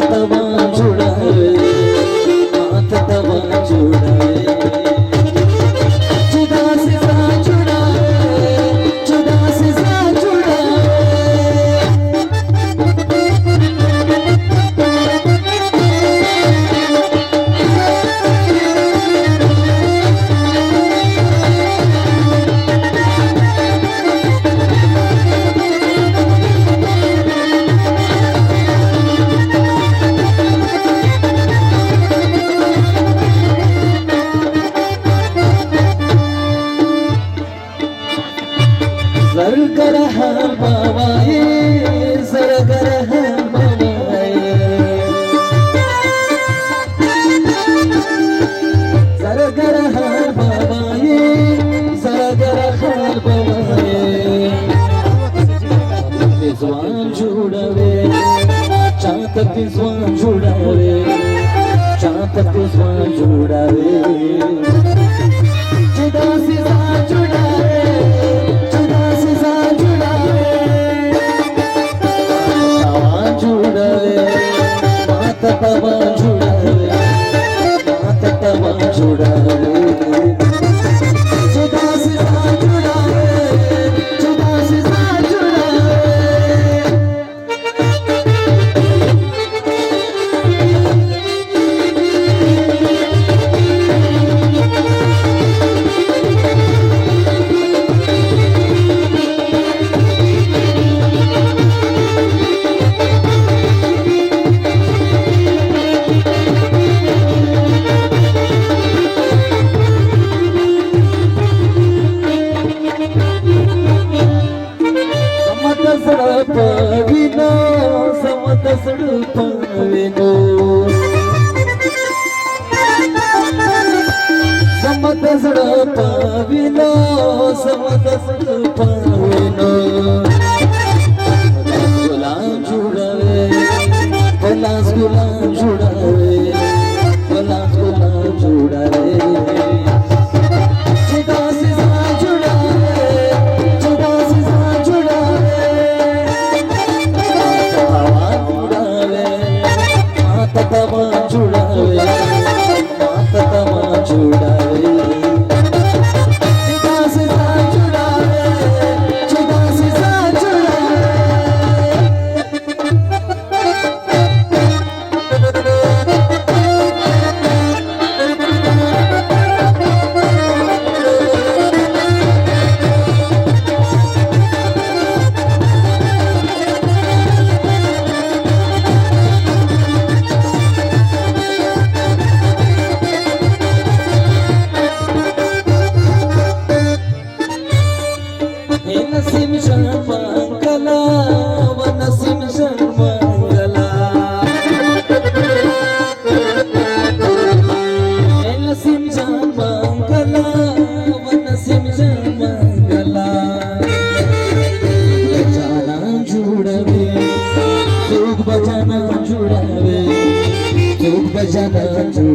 तवा जुड़ावे, हाथ तवा जुड़ावे, जुदा से सा जुड़ावे, जुदा से सा जुड़ावे। जरगर है बाबाए, जरगर है बाबाए, जरगर है बाबाए, जरगर है बाबाए। पिजवान जुड़ावे, चांद पिजवान जुड़ावे, चांद पिजवान जुड़ावे, जुदा से सा जुड़ावे, तवा जुड़ावे, हाथ तवा जुड़ावे, जुदा से सा जुड़ावे, जुदा से सा जुड़ावे। पविनो समत पविनो, समत पविनो, समत पविनो। गुलाम जुड़ावे, पलास गुलाम जुड़ावे, पलास गुलाम जुड़ावे, जुदा से सा जुड़ावे, जुदा से सा जुड़ावे। तवा जुड़ावे, हाथ तवा जुड़ावे, जुदा से सा जुड़ावे, जुदा से सा जुड़ावे। नसीम शर्मंगला, व नसीम शर्मंगला, नसीम शर्मंगला, व नसीम शर्मंगला। बजाना जुड़ावे, सुख बजाना जुड़ावे, सुख बजाना जुड़ावे।